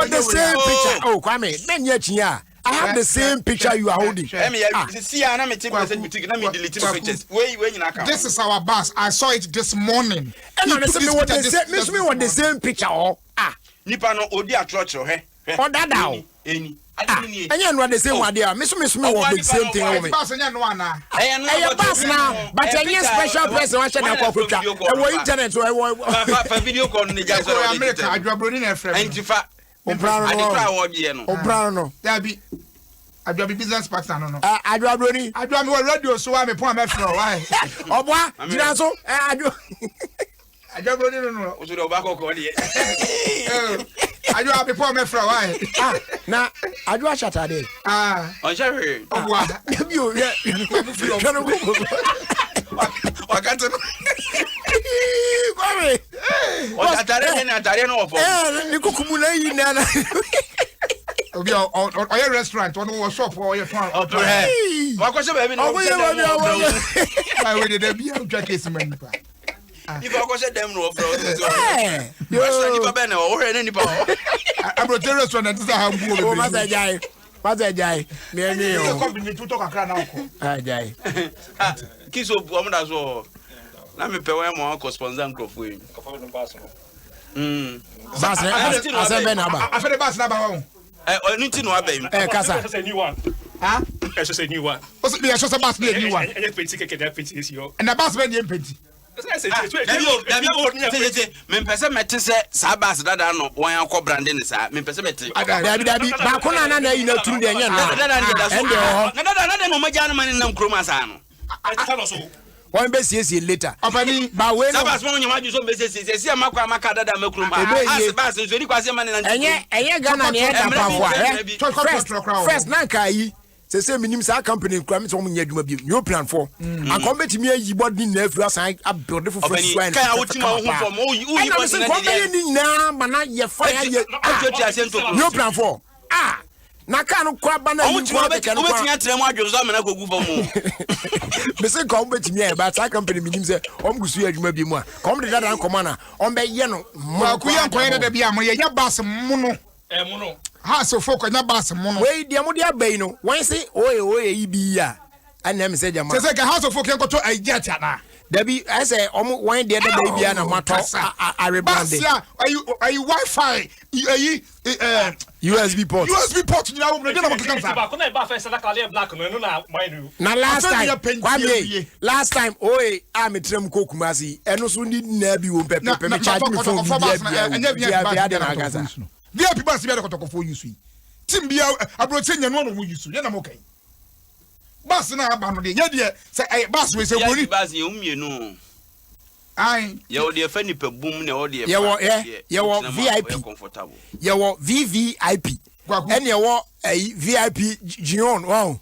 Speaker 1: the same picture oh kwame men ye chia I have the same picture you are holding.
Speaker 2: See, na me take message boutique na me delete pictures. Where you na come.
Speaker 3: This is our boss. I saw it this morning.
Speaker 1: And I say me what the same picture oh.
Speaker 2: Nipa no odi atrocho he.
Speaker 1: Oh that down.
Speaker 2: Eni.
Speaker 1: Anya no the same one there. Me what the same thing over.
Speaker 3: Boss anya no ana.
Speaker 1: Eh boss now. But any special person wa share na kwakwa. E wo internet so e wo
Speaker 2: fa video call ni ja so
Speaker 3: America adwabroni na frame.
Speaker 2: Entifa
Speaker 1: Obrano.
Speaker 3: There be Adwabi business partner no.
Speaker 1: Adwabroni.
Speaker 3: Adwabi we radio so wa me pon me fro why.
Speaker 1: Obwa jira so
Speaker 3: Adwabroni no.
Speaker 2: O so do ba ko de.
Speaker 3: Adwabi pon me fro why.
Speaker 1: Na adwa Saturday.
Speaker 2: On share.
Speaker 3: Obwa.
Speaker 1: Bi o ye. Tano go.
Speaker 2: Wakati
Speaker 1: Kwame.
Speaker 2: O atare no ofo.
Speaker 1: Ni kukumu na yi na na.
Speaker 3: Obi o your restaurant one wo shop or your farm.
Speaker 2: O to he. Wa kwese ba bi no.
Speaker 3: I we dey be am track case man pa.
Speaker 2: If I kwese dem no ofro. Restaurant ni pa be na o hwe ni pa.
Speaker 3: Abro restaurant is a hambu o
Speaker 1: be. Maza jai. Me
Speaker 3: o. Ko bi ni tuto kakra na ko.
Speaker 1: Jai.
Speaker 2: Kiso bu am da so. Na me pe we mo ko sponsor nkrofo yi.
Speaker 1: Bass ase be na ba.
Speaker 3: Afede bass na ba wa.
Speaker 2: Oni ti no abem.
Speaker 5: Kasa. It's a new one.
Speaker 3: Huh?
Speaker 5: It's just a new one.
Speaker 3: What's the just a bass be a new one?
Speaker 5: And penti keke that penti is your.
Speaker 3: And the bass be the penti.
Speaker 2: Me pese mete se sa bass dada no wan akọ brand ni sa me pese mete.
Speaker 1: Dabi ba ko na na yi na turu de nya na.
Speaker 2: Dada no maja na man nam kroma sa no.
Speaker 1: One be see later.
Speaker 3: Opani
Speaker 1: ba we no.
Speaker 2: Sabas mo nyama ju so be see makwa maka dada makrum ba. As so ni kwase man na.
Speaker 1: Enye Ghana ne da pafo. First na kai. Say minim sa company kura me so mo nya adwuma bi. New plan for. And come betimi ayi body na afura san abuild for first one.
Speaker 2: Kai awutima hu from o yi body
Speaker 1: na ni na mana ye fire ye.
Speaker 2: New
Speaker 1: plan for. na ka no kwa ba na yi kwa keke no kwa
Speaker 2: obetimi atrem adwo amena kogu fo mu
Speaker 1: me say ko obetimi e ba ta company minim say omgusu adwuma bi mu a kom de dada nkoma na ombe ye no
Speaker 3: ma ku ye nkoye de bia mo ye nya bas mu no mu no ha so fo ko nya bas mu no
Speaker 1: we de mo de abai no wan say oye yi bi ya ana me say jama
Speaker 3: say ka ha so fo ke nkoto ajet ana
Speaker 1: Debbie, I say, one day the baby and a matter I rebranded.
Speaker 3: Are you Wi-Fi?
Speaker 1: USB port.
Speaker 3: USB port. You know,
Speaker 1: last time, I'm a trim cokumasi, and also need Nabi won't pay me charge me for
Speaker 3: VIP bus be got for you see. Tim be a broken and one of you see. I'm okay. Bas na aba no de ye de say bas we say boni
Speaker 2: bas ye umienu
Speaker 3: ai
Speaker 2: ye o de fa ni pe bum ne o de
Speaker 1: ye wo VIP
Speaker 2: comfortable
Speaker 1: ye wo VVIP ene ye wo VIP Gion wow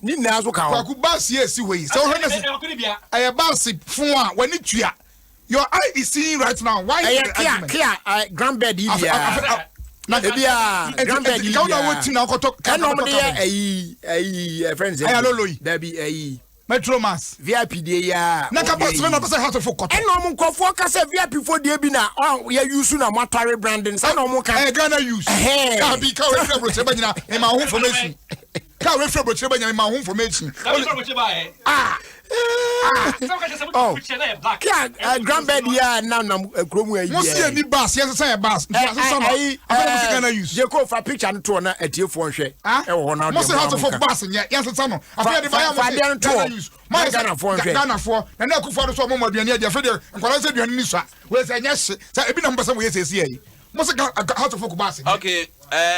Speaker 1: ni na so ka
Speaker 3: kwaku bas ye si we so ho na bas fun a wani tua your eye is seeing right now why
Speaker 1: kia grand bed here na ebia grandpa di
Speaker 3: ka na woti na koto
Speaker 1: ka no mo de friends there be
Speaker 3: Metromas
Speaker 1: VIP dey ya
Speaker 3: na ka boss na person house for koto
Speaker 1: no mo nkofo ka say VIP for dey bi na ya use na matare branding say no mo ka
Speaker 3: Ghana use ka bi ka we free bro nyina e ma ho information ka we free bro nyina e ma ho information
Speaker 1: grandbed ya na kromu ayi
Speaker 3: mo see ni bus yes say bus I gonna use
Speaker 1: je ko fa picture no to na atiefo nhwe e wo na
Speaker 3: mo say how to for bus nya yes say no afia de buy am to use my Ghana for na na akufo do so mo aduane ade afia de nkwala se aduane ni so we say nya se ebi na mbasa we say see mo say how to for bus
Speaker 2: okay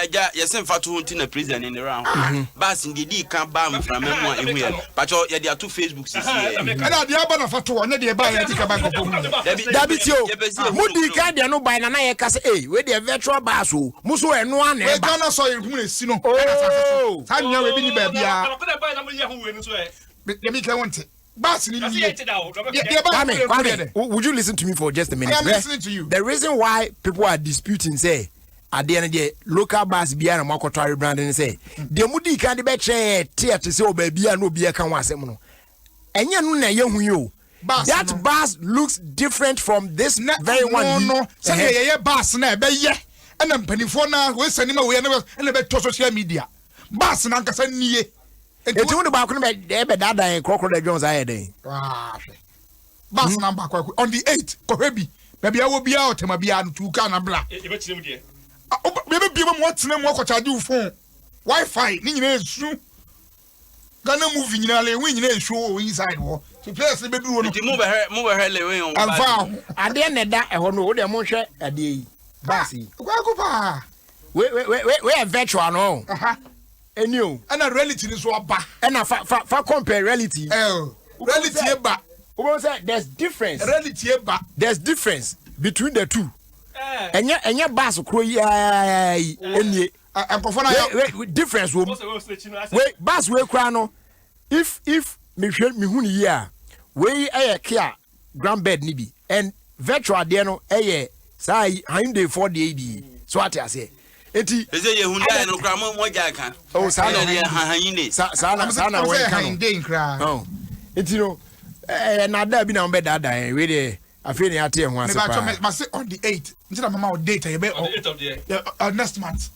Speaker 2: ja yesen fatu hunti na president in the round bas ndidi kan ba mfra memu a ehu ya pacho ya dia to Facebook sisi ya
Speaker 3: na dia ba na fatu onye de ba ya tika ba ko
Speaker 1: dabi tio mudi ka dia no ba na ye ka se we de virtual bus o muso enu ana
Speaker 3: e ba Ghana so ye hu na si no sa nya we bi ni ba bia mi ka wonte bas ni
Speaker 1: would you listen to me for just a minute?
Speaker 3: I am listening to you.
Speaker 1: The reason why people are disputing say at the end of the local bus bia na makoto branding say the mudi ka de be che theater say oba bia no bia kan wasem no enye no na ye hu yo that bus looks different from this very one
Speaker 3: no say ye bus na be ye na mpanifo na we sanima we na be to social media bus na nkasa niye
Speaker 1: enti wonu ba ko na be dadan krokro da Jones aye den
Speaker 3: bus na ba kwa on the 8 kohebi baby awo bia otema bia no tuka na bla
Speaker 2: e be chirem de
Speaker 3: bebe bi mo tena mo kwachaje u phone Wi-Fi ni nyina esu Ghana movie nyina le we nyina esu inside wo to place be duro no
Speaker 2: ti mo be he le we on
Speaker 3: alfa
Speaker 1: ade na da e ho no wo de mo hwe ade yi basi
Speaker 3: kwa pa
Speaker 1: we virtual no eni o
Speaker 3: ana reality ni so aba
Speaker 1: na fa compare reality
Speaker 3: reality e ba
Speaker 1: we say there's difference
Speaker 3: reality e ba
Speaker 1: there's difference between the two enya bus kro yi enie
Speaker 3: ankofo na
Speaker 1: difference wo we bus we kra no if me hwe me hu ni yi a we kia grand bed ni bi and virtual there no sai Hyundai 4D bi so ati ase eti
Speaker 2: eze ye Hyundai no kra mo ja kan
Speaker 1: o sa na
Speaker 2: Hyundai
Speaker 1: sa na we kan
Speaker 3: Hyundai kra
Speaker 1: eti no na da bi na be da we dey afei ni ate ho ase pa
Speaker 3: me say on the 8th ntina mama o date ye be on the 8th of the year next month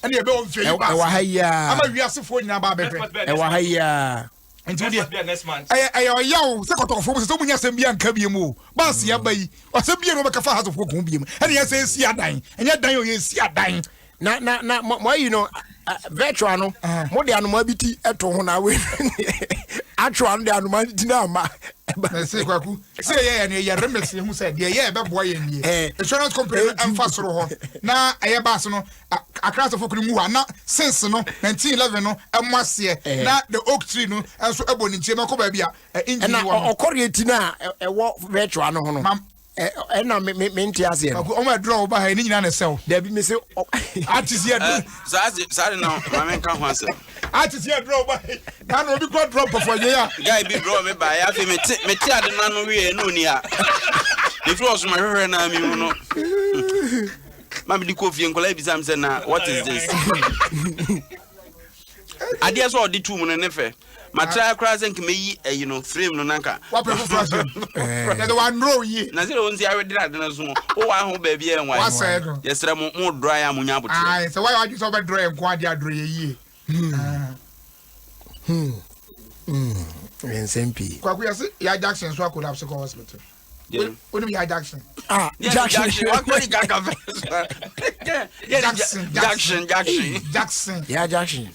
Speaker 3: and ye be on fair you
Speaker 1: wa haya
Speaker 3: ama wi ase fo nyina ba be
Speaker 1: wa haya
Speaker 3: nti dia next month o yawo se kotofo se so munya sem bia nka bia mu ba se ya bayi o se bia no be ka fa haso fo ko bia mu and ye say si adan enya dan o ye si adan
Speaker 1: na mo you know virtual no mo de anoma biti eto ho na we actual de anoma biti na ma
Speaker 3: say kwaku say ye remix hu say de ye be boy ye ni insurance company emphasoro ho na aye bass no across of okunu mu na since no 1911 no emwase na the oak tree no enso eboni ntie no ko ba bia engine
Speaker 1: na okoreti na ewo virtual no ho no na me ntiase no
Speaker 3: o ma draw ba ha ni nyina na sell
Speaker 1: da bi me say
Speaker 2: artist here so na ma men kan ho ase
Speaker 3: artist here draw ba na no bi go drop for ye ya
Speaker 2: guy bi draw me ba ya fi me ti ade na no we no ni a if you also my hwehwe na mi no Mami di Kofi nkola ebisa mse na what is this? Adia so odi tu mu ne nefe. Ma try cry say nkemeyi you know frame no nanka.
Speaker 3: What people frame? The one row ye.
Speaker 2: Na say onzi awedi na de na so. O wa ho ba bia enwa. Yesra mo dry amunya botre.
Speaker 3: Ah, so why you so be dry enko ade adro ye?
Speaker 1: SMP.
Speaker 3: Kwaku yase ya Jackson so collapse ko hospital. Only ya Jackson.
Speaker 1: Ah, Jackson.
Speaker 2: What go gaga Jackson.
Speaker 3: Yeah, Jackson.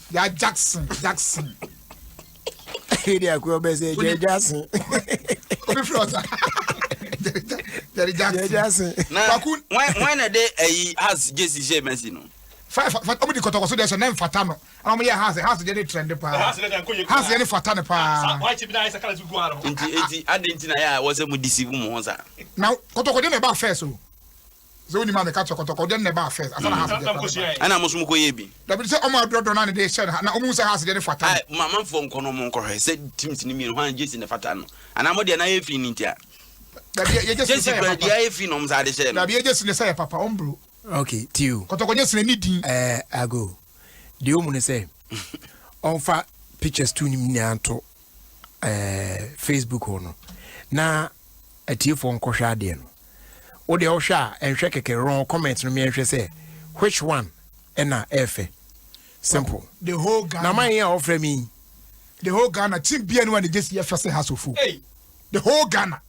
Speaker 1: Area ko be say Jackson.
Speaker 3: Obi flota. Jerry Jackson.
Speaker 2: Na when a day has Jesse James no.
Speaker 3: Five obi di kotoko so dey so na mfata no. Am ye has dey trend pa. Has dey ni fata ne pa.
Speaker 7: Why chip na isa kala zu guaro.
Speaker 2: Enti adenti na ya was mu deceive mu honza.
Speaker 3: Now kotoko dey na ba first o. So ni ma me catch kotoko dey na ba first. Asana has dey.
Speaker 2: Ana mo so mu koye bi.
Speaker 3: Da bi say o ma dodo na dey share na o mu say has dey ni fata.
Speaker 2: Ai mama fo nkono mo nkohwe say teams ni mi no han Jesse ne fata no. Ana mo dey na ye fi ni ntia.
Speaker 3: Da bi ye just say
Speaker 2: Jesse dey ye fi no mza de share.
Speaker 3: Da bi ye just say papa ombro.
Speaker 1: Okay, Tio.
Speaker 3: Kotoko just na ni din.
Speaker 1: I go. The woman say on fa pictures to ni anto Facebook ono. Na Tio for nkosha de no. O de ohwa enhwe keke wrong comment no me enhwe say which one na efe. Simple.
Speaker 3: The whole Ghana.
Speaker 1: Na man here offer me.
Speaker 3: The whole Ghana team be anyone just here first house of food.
Speaker 7: Hey.
Speaker 3: The whole Ghana.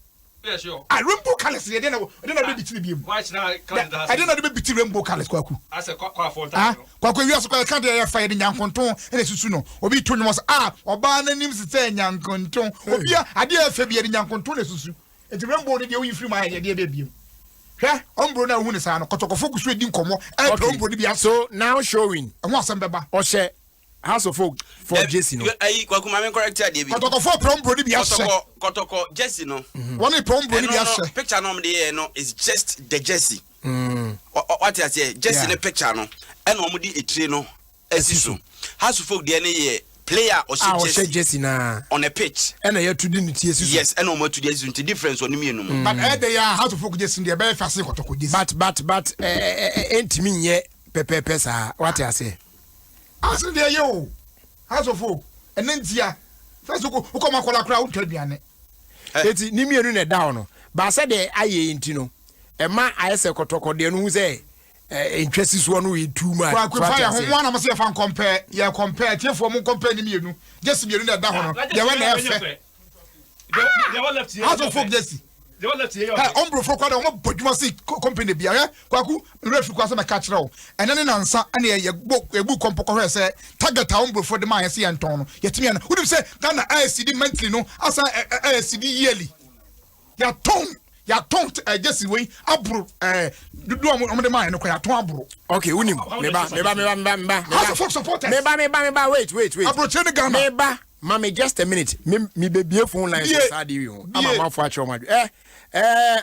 Speaker 7: Yeah, sure.
Speaker 3: I rainbow colors. I didn't know be between.
Speaker 7: Why should I call it?
Speaker 3: I didn't know be between rainbow colors. Kwaku.
Speaker 7: I said quite for
Speaker 3: ah, kwaku you also can't dey fire the nyankonton and susu no. Obi to was oba na nim say nyankonton. Obi a dey afa bi the nyankonton na susu. Enti rainbow dey we free my dey be. Hwe, ombro na hu ne sa no kotoko focus we di nkomo. Ombro dey bi
Speaker 1: so now showing.
Speaker 3: Who asem beba.
Speaker 1: O she House of Folk for Jesse no.
Speaker 2: Ai kwaku ma me correct dey bi.
Speaker 3: Kotoko for prombro dey bi ase.
Speaker 2: Kotoko Jesse no.
Speaker 3: One prombro dey bi ase.
Speaker 2: Picture no dey no is just the Jesse. What I say Jesse ne picture no. And omo di etire no asiso. House of Folk dey na ye player or Jesse
Speaker 1: na
Speaker 2: on a pitch.
Speaker 1: And you to di tie asiso.
Speaker 2: Yes, and omo to the asiso difference on me no.
Speaker 3: But they are House of Folk Jesse dey be fast kotoko Jesse.
Speaker 1: But entimi nye pepepe sa what I say.
Speaker 3: Aso dey yo. House of Folk. And then tia. First go come akola kra unto aduane.
Speaker 1: Eti ni mienu na down no. Ba say dey aye nti no. E ma ayese kotoko de no say interest so no we too much.
Speaker 3: Kwa fire ho one am say fan compare. Ya compare tiefo mu compare ni mienu. Just mienu na da ho no. Dey when na efe.
Speaker 7: They all left here.
Speaker 3: House of Folk Jesse.
Speaker 7: They all left here.
Speaker 3: Hey, ombro for kwada omo bodwuma say company bia eh kwaku refi kwa say me catch raw ene na nsa ene ye gbu kompoko hwe say target ombro for the man say enton no yetimi na would say Ghana ICD monthly no asa ICD yearly ya ton Jesse we abro do omo the man no kwa ya ton abro.
Speaker 1: Okay unim meba
Speaker 3: House of Folk supporters
Speaker 1: meba wait
Speaker 3: abro che the Ghana
Speaker 1: meba mama just a minute me be phone line so dey you ama for acho ma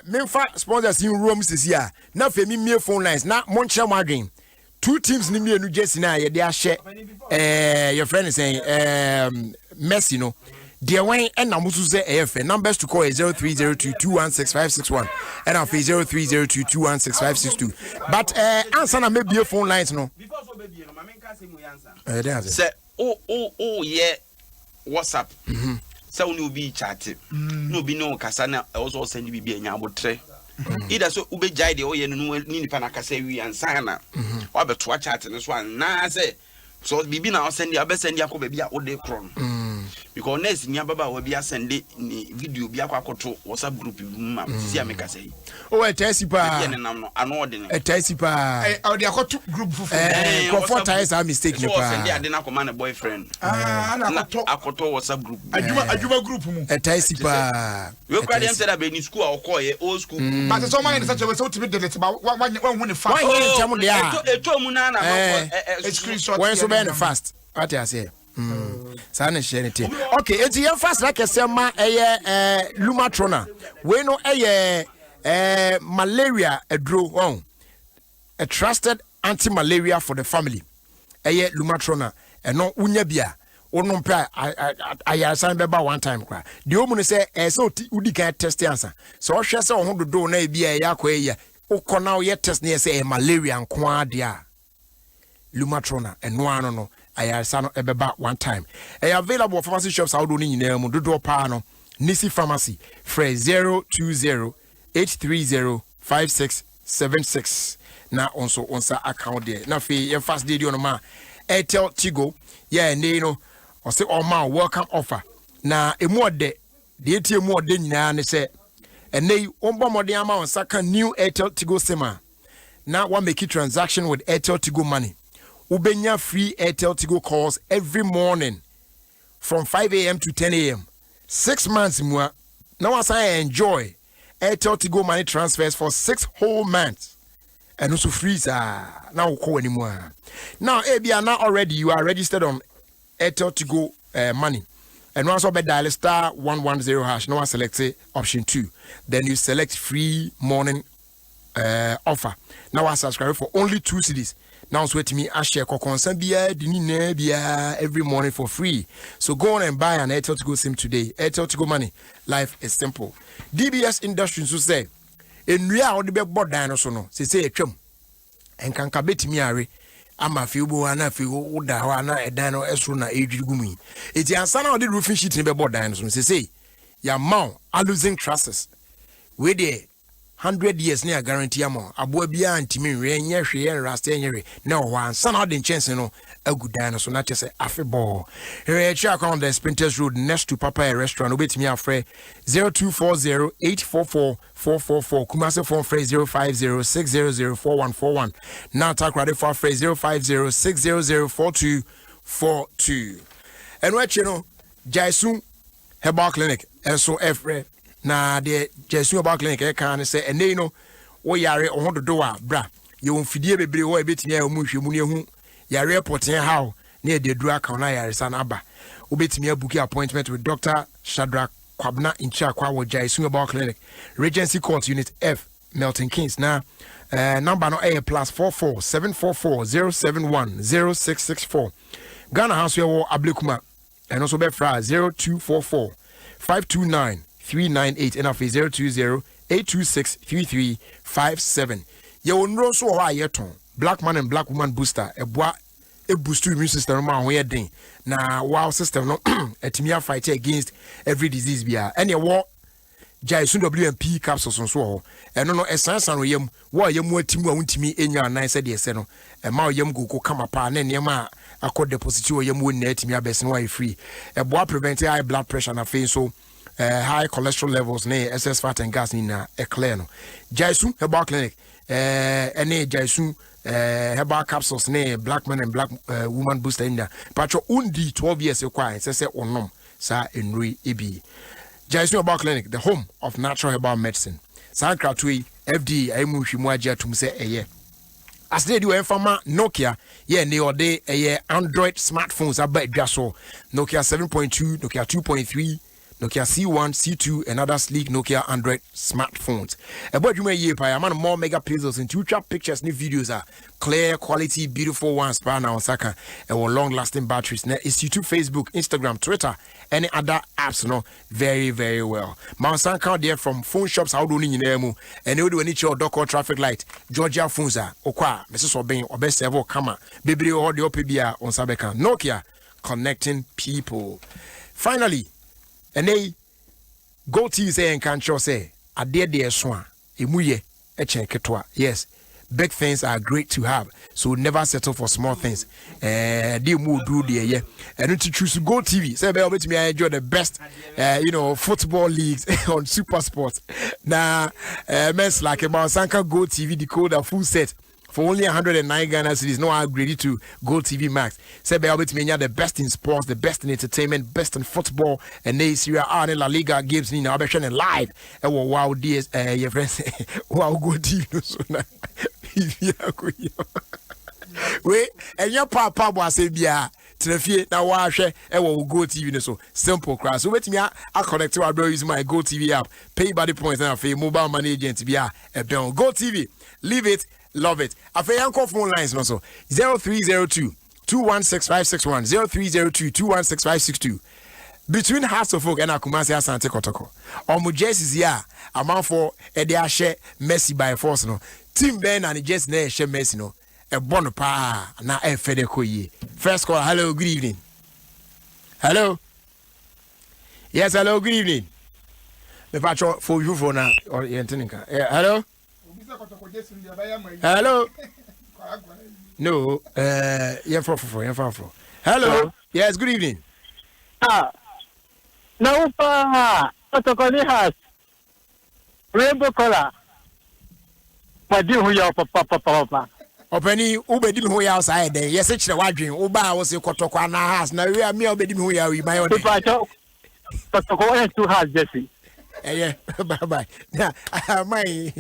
Speaker 1: me fa sponsors in rooms this year na fe me phone lines na monche madwen two teams ni mienu Jesse na ye dey ahye your friend is saying Messi no the one and na musu say efe numbers to call is 0302216561 and on 0302216562 but answer na me be phone lines no
Speaker 2: before so be no mama nka say mu answer say yeah WhatsApp so we will be chatting no be no kasa na also send bi anya abotre either so ube jai de oye no ni nipa na kasa wi ansa na wa beto chat ne so na say so bibi na send ya be send ya ko ba bia wo de kron because next nya baba wa bia send ni video bia kwa akoto WhatsApp group ma si ameka say
Speaker 1: o etasi pa
Speaker 2: ye nam no ano de ne
Speaker 1: etasi pa
Speaker 3: o de akoto group fufu
Speaker 1: ko for ties are mistake ne pa
Speaker 2: send ya de na ko man boyfriend
Speaker 3: na
Speaker 2: akoto WhatsApp group
Speaker 3: adwuma group mu
Speaker 1: etasi pa
Speaker 2: we kwa dem say that be ni school a okoye old school
Speaker 3: but so man such a way so to be delete ba one hu ne fa
Speaker 1: chamo de a
Speaker 2: eto mu na
Speaker 3: screenshot
Speaker 1: when so be fast what I say Sana shenity. Okay, it's your fast like a sema Lumatrona. We know malaria a draw on a trusted anti-malaria for the family. Lumatrona and no unyabia. Or no pair I signed about one time cry. The woman say so udi can test answer. So she saw 100 do na be a yakwe oko now yet test near say malaria and quadia Lumatrona and no ayarsa ebeba one time. Available pharmacy shops out on in Dodo Pano Nisi Pharmacy Fre 020-830-5676 na also onsa account there. Na fe your first day on ma Airtel Tigo no or say all ma welcome offer. Na emu de ATM more de nyina ne say and they ombo modern amount saka new Airtel Tigo Sema. Now one make it transaction with Airtel Tigo money. Ubenya free Airtel Tigo calls every morning from 5 a.m. to 10 a.m. 6 months more. Now as I enjoy Airtel Tigo money transfers for 6 whole months. And also free now call anymore. Now ABR now already you are registered on Airtel Tigo money. And once you dial star 110 hash, now select option 2. Then you select free morning offer. Now I subscribe for only 2 cedis. Now sweat me I share every morning for free. So go on and buy an Airtel Tigo SIM today. Airtel Tigo money. Life is simple. DBS Industries will say in real the big board dinosaur no. Say a chum. And can kabet me are ama fiubo ana fiu uda wana edano esru na ejigumi. Iti ansana the roofing sheet in the board dinosaur. Say ya mount are losing trusses. We there 100 years near guarantee amount. Abu bia antimi renye hwe rasta nyere. No one son how the chance no a good dinosaur not just afeball. Here check on the Sprinters Road next to Papa restaurant. Obetimi afre 0240-844-444. Kumase phone phrase 050-600-4141. Now talk ready for phrase 050-600-4242. And what you know, Jaisun Herbal Clinic and so every na de Jesu about clinic e kan say ene no wo yare ohodo do a bra ye won fidie bebre wo ebetimi a mu hwemu ne hu yare reporting how na e de duru aka na yare san aba obetimi abuki appointment with Dr. Shadrack Kwabna in Chakwa wo Jesu about clinic Regency Court Unit F Milton Keynes na number no A +44 744 071 0664 Ghana House wo Ablekuma and also be fra 0244 529 398 and after 020-826-3357. You will know so why yeton black man and black woman booster a boost to immune system man where ding na wow system no etimia fight against every disease bia any war Jaisun WMP capsules on so and no essence and yem wa yem watimu wuntimi enya nan said yes no e ma yem go kama pa na nema akọ deposit wo yem won na etimia best no free e boa prevent high blood pressure na face so high cholesterol levels, excess fat and gas in a clear no. Jaisun Herbal Clinic, any Jaisun Herbal capsules, black man and black woman booster in there. Patro undi 12 years required, say onom sa enrui ibi. Jaisun Herbal Clinic, the home of natural herbal medicine. Sankratui FD aimu shimwaja tumse eye. As they do Enfama Nokia, neode Android smartphones about Jaso Nokia 7.2, Nokia 2.3. Nokia C1, C2, and other sleek Nokia Android smartphones. About you may year by a man more megapixels and two trap pictures, new videos are clear, quality, beautiful ones, pan on Saka, and long lasting batteries. Now, it's YouTube, Facebook, Instagram, Twitter, any other apps, very, very well. Mount Sanka there from phone shops, how do you know? And you do any your dock traffic light, Georgia Funza, Okwa, Mrs. Obeng, or best ever, Kama, Baby or the OPBA on Sabeka, Nokia, connecting people. Finally, and they go to say and can't say, I dare dear swan, emuye, ketwa. Yes, big things are great to have, so never settle for small things. They move do the yeah, and to choose to go TV. Say, be able to me, I enjoy the best, football leagues on Super Sports. Now, men's like about Sanka Go TV decoder full set. For only 109 Ghana cedis, no upgrade to Gold TV Max. Say, be able to me the best in sports, the best in entertainment, best in football, and they Serie A and La Liga games in our version live. And wow, DS, your friends, wow, Gold TV. Wait, and your papa was a beer. Trefie na wa hwe e wo Go TV no so simple class so wetimi a connect to our use my Go TV app pay by the points na for mobile money agent bia e be on Go TV leave it love it afa yanko phone lines no so 0302 216561 0302 216562 between House of Folk and Akumasi Asante Kotoko. Omu jerseys here, amount for a share Messi by force no. Team Ben and just ne share Messi no. A bon pa na e fede koye. First call, hello, good evening. Hello. Yes, hello, good evening. The patrol for you for now or Yantinica. Hello. Hello. No, for. Hello. Yes, good evening.
Speaker 8: No, Otokoni has rainbow color. But do who your papa.
Speaker 1: Openi ubedi who ya outside there. Yes, it's the wadring. Uba was a Kotokwana house. Now we are me obedi who ya we my own.
Speaker 8: Kotoko 2 has Jesse.
Speaker 1: Yeah, bye. Yeah, my.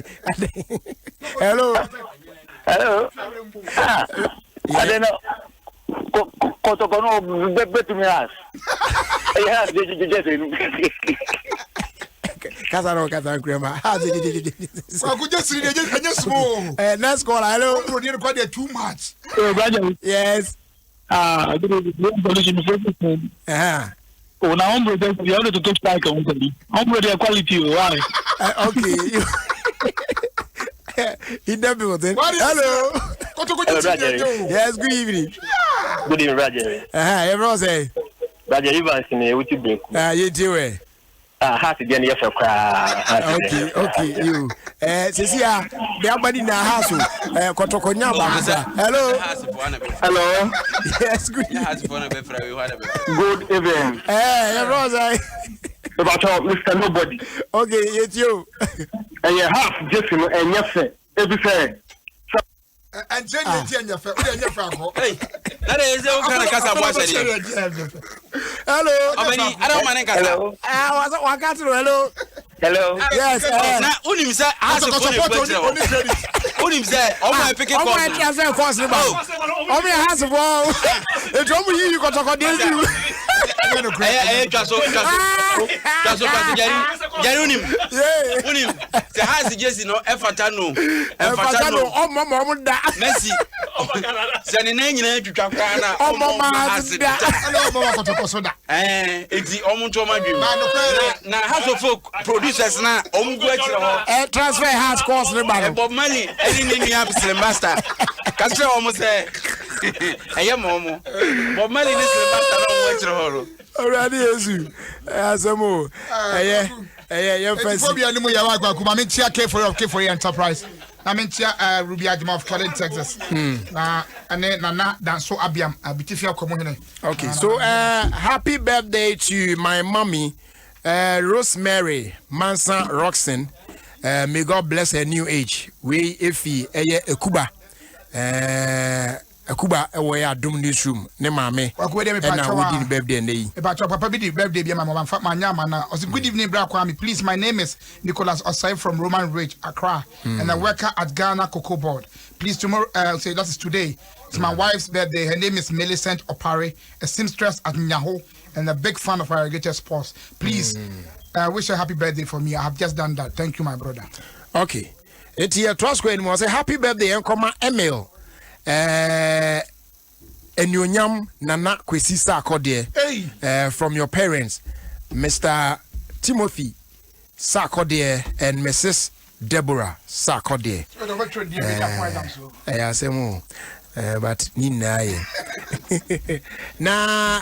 Speaker 1: Hello.
Speaker 8: I don't know. Kotoko better me ask. Yeah,
Speaker 1: Kazan Grandma. How's it?
Speaker 3: I could just read it just small.
Speaker 1: Let's call. Hello.
Speaker 3: You don't quite too much.
Speaker 1: Yes.
Speaker 8: I don't know. Oh, now I'm ready to talk like a company. I'm ready quality. Why?
Speaker 1: Okay. He never was in. Hello. Yes, good evening.
Speaker 8: Good evening, Roger.
Speaker 1: Everyone say.
Speaker 8: Roger, you want to see what you do?
Speaker 1: You do.
Speaker 8: Half again, yes,
Speaker 1: okay, you. Cecilia, the abadi na house. Kotokonya ba. Hello. Yes, good evening.
Speaker 8: Good evening.
Speaker 1: Everyone say.
Speaker 8: About Mr. Nobody.
Speaker 1: Okay, it's you.
Speaker 8: And you have just and yes, everything.
Speaker 3: And Jenny, your
Speaker 2: Hey, that is the kind of casa watch.
Speaker 1: Hello.
Speaker 2: I don't want to
Speaker 8: Hello.
Speaker 1: Hello. Yes.
Speaker 2: Now, Unim said, I support Unim said, oh my picket.
Speaker 1: Oh my cancer cost about. Oh my house of all. The drum you got to go down.
Speaker 2: Unim, the house just no Efatano.
Speaker 1: Oh, Mamma,
Speaker 2: Messi. Sending name to Chakana.
Speaker 1: Oh, Mamma,
Speaker 2: it's the Omutoma dream. Now, House of Folk producers now,
Speaker 1: transfer has cost the battle.
Speaker 2: Bob money, anything you have, master. Castro almost said, I am Momo. Bob money is the master of Horror.
Speaker 1: Already, as a move. Yeah,
Speaker 3: for your enterprise. I mean, Ruby Adom of College, Texas. Na so Abiam, Abitifia Community.
Speaker 1: Okay, so happy birthday to my mommy, Rosemary Manson Roxon. May God bless her new age. We Ify Ekuba. Akuba we Adom newsroom ne maame na wodi birthday ndey
Speaker 3: about papa be the birthday be my mama my nyama na good evening bra kwame please my name is Nicholas Osai from Roman Ridge Accra and I work at Ghana Cocoa Board. Please tomorrow say that is today. It's my wife's birthday. Her name is Millicent Opare, a seamstress at Nyaho and a big fan of Irrigated Sports. Please wish her happy birthday for me. I have just done that. Thank you my brother.
Speaker 1: Okay. It's here trust going was a happy birthday and come email. Enyonyam Nana Kwesi Sarkodie from your parents, Mr. Timothy Sarkodie and Mrs. Deborah Sarkodie. I say more, but Nina. Now,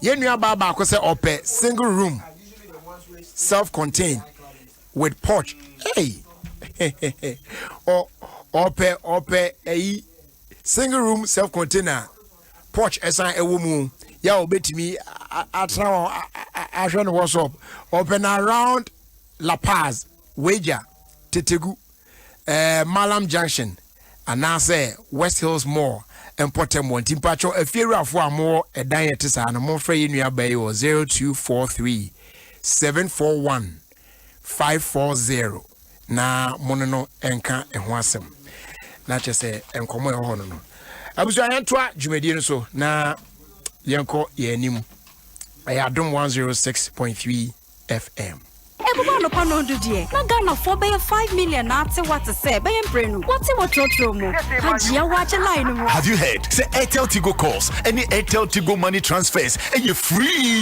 Speaker 1: Yenya Baba Kose Ope, single room, self-contained, with porch. Hey, Ope, single room, self-container, porch, esan a woman. Ya obeti me I run what's up. Open around La Paz, Wager, Tetegu, Malam Junction, and now say West Hills Mall, and Portemont. Timpacho, a fear of one more, a dietitian, and a more free in your bay or 0243 741 540. Na monono enka ehwasem. Na chese enkomo eho no. Abusu ayantwa dwumadi so na yenko ye anim. Adom 106.3 FM.
Speaker 9: Ebo no pa no do die. Na Ghana for be 5 million na ate what say be embrenu. What trotro mo. Hajia watch line mo.
Speaker 10: Have you heard? Say Airtel Tigo calls. Any Airtel Tigo money transfers and you're free.